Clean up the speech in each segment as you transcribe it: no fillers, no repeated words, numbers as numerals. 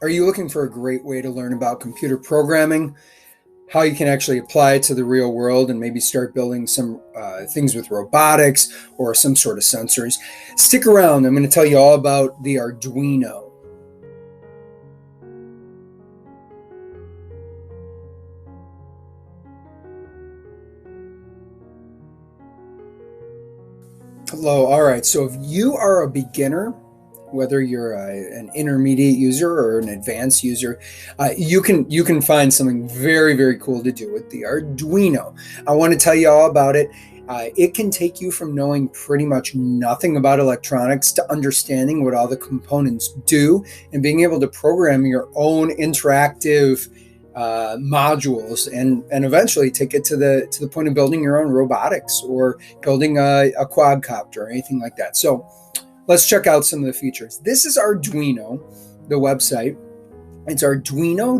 Are you looking for a great way to learn about computer programming, how you can actually apply it to the real world and maybe start building some things with robotics or some sort of sensors? Stick around. I'm going to tell you all about the Arduino. Hello. All right. So if you are a beginner, whether you're an intermediate user or an advanced user, you can find something very, very cool to do with the Arduino. I want to tell you all about it. It can take you from knowing pretty much nothing about electronics to understanding what all the components do and being able to program your own interactive modules and eventually take it to the point of building your own robotics or building a quadcopter or anything like that. So let's check out some of the features. This is Arduino, the website. It's arduino.cc.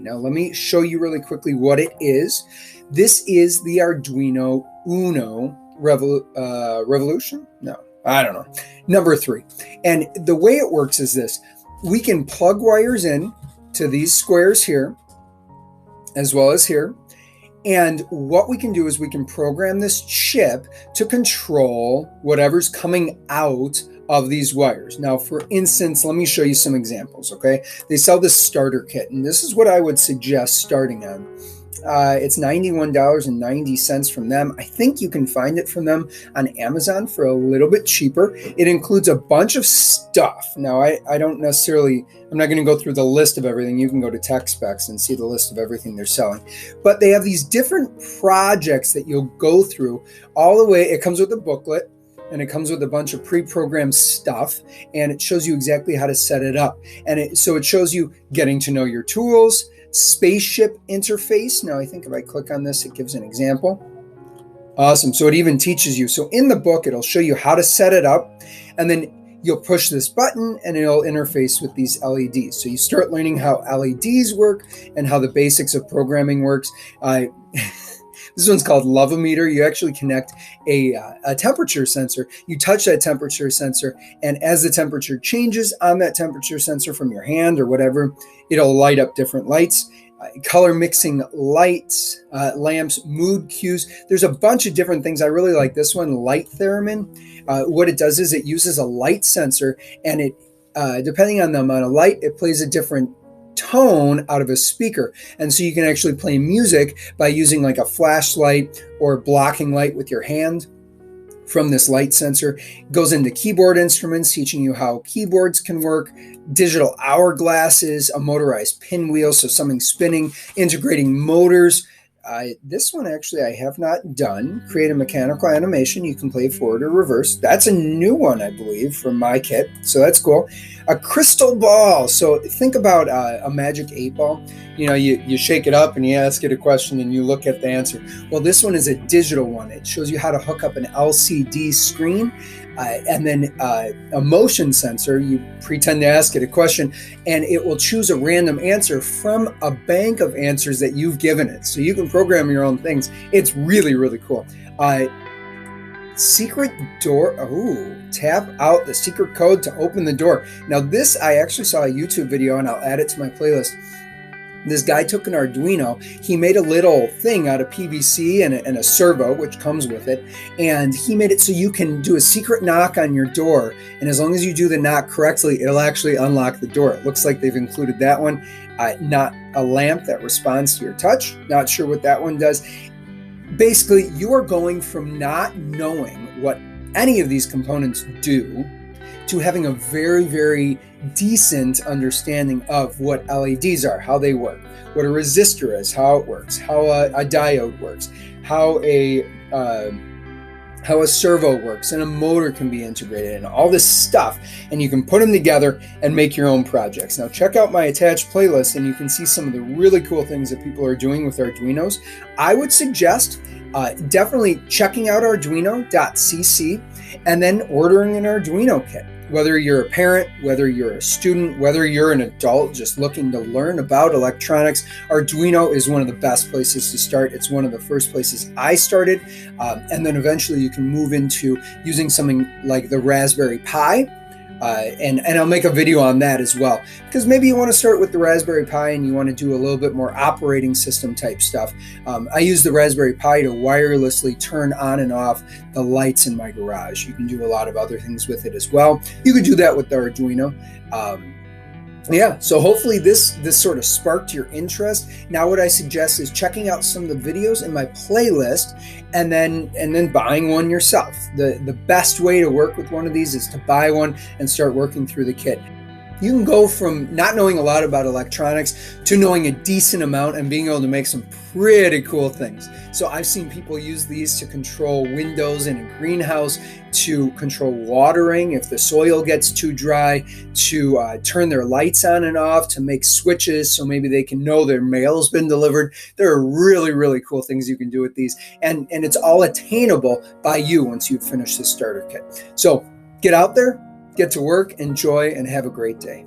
Now, let me show you really quickly what it is. This is the Arduino Uno Revolution? No, I don't know. Number 3. And the way it works is this. We can plug wires in to these squares here, as well as here. And what we can do is we can program this chip to control whatever's coming out of these wires. Now, for instance, let me show you some examples, okay? They sell this starter kit, and this is what I would suggest starting on. It's $91.90 from them. I think you can find it from them on Amazon for a little bit cheaper. It includes a bunch of stuff. Now, I don't necessarily, I'm not going to go through the list of everything. You can go to Tech Specs and see the list of everything they're selling. But they have these different projects that you'll go through all the way. It comes with a booklet. And it comes with a bunch of pre-programmed stuff, and it shows you exactly how to set it up. And so it shows you getting to know your tools, spaceship interface. Now, I think if I click on this, it gives an example. Awesome. So it even teaches you. So in the book, it'll show you how to set it up, and then you'll push this button and it'll interface with these LEDs. So you start learning how LEDs work and how the basics of programming works. This one's called Love-O-Meter. You actually connect a temperature sensor. You touch that temperature sensor, and as the temperature changes on that temperature sensor from your hand or whatever, it'll light up different lights, color mixing lights, lamps, mood cues. There's a bunch of different things. I really like this one, Light Theremin. What it does is it uses a light sensor, and it, depending on the amount of light, it plays a different tone out of a speaker. And so you can actually play music by using like a flashlight or blocking light with your hand from this light sensor. It goes into keyboard instruments, teaching you how keyboards can work, digital hourglasses, a motorized pinwheel, so something spinning, integrating motors. This one actually I have not done. Create a mechanical animation. You can play forward or reverse. That's a new one, I believe, from my kit. So that's cool. A crystal ball. So think about a magic 8-ball. You know, you shake it up and you ask it a question and you look at the answer. Well, this one is a digital one. It shows you how to hook up an LCD screen and then a motion sensor. You pretend to ask it a question and it will choose a random answer from a bank of answers that you've given it. So you can program your own things. It's really, really cool. Secret door. Oh, tap out the secret code to open the door. Now this, I actually saw a YouTube video and I'll add it to my playlist. This guy took an Arduino, he made a little thing out of PVC and a servo, which comes with it, and he made it so you can do a secret knock on your door, and as long as you do the knock correctly, it'll actually unlock the door. It looks like they've included that one. Not a lamp that responds to your touch. Not sure what that one does. Basically, you are going from not knowing what any of these components do to having a very, very decent understanding of what LEDs are, how they work, what a resistor is, how it works, how a diode works, how a servo works, and a motor can be integrated, and all this stuff, and you can put them together and make your own projects. Now check out my attached playlist and you can see some of the really cool things that people are doing with Arduinos. I would suggest definitely checking out arduino.cc and then ordering an Arduino kit. Whether you're a parent, whether you're a student, whether you're an adult just looking to learn about electronics, Arduino is one of the best places to start. It's one of the first places I started. And then eventually you can move into using something like the Raspberry Pi And I'll make a video on that as well, because maybe you want to start with the Raspberry Pi and you want to do a little bit more operating system type stuff. I use the Raspberry Pi to wirelessly turn on and off the lights in my garage. You can do a lot of other things with it as well. You could do that with the Arduino. Yeah, so hopefully this sort of sparked your interest. Now what I suggest is checking out some of the videos in my playlist and then buying one yourself. The best way to work with one of these is to buy one and start working through the kit. You can go from not knowing a lot about electronics to knowing a decent amount and being able to make some pretty cool things. So I've seen people use these to control windows in a greenhouse, to control watering if the soil gets too dry, to turn their lights on and off, to make switches so maybe they can know their mail's been delivered. There are really, really cool things you can do with these, and it's all attainable by you once you've finished the starter kit. So get out there, get to work, enjoy, and have a great day.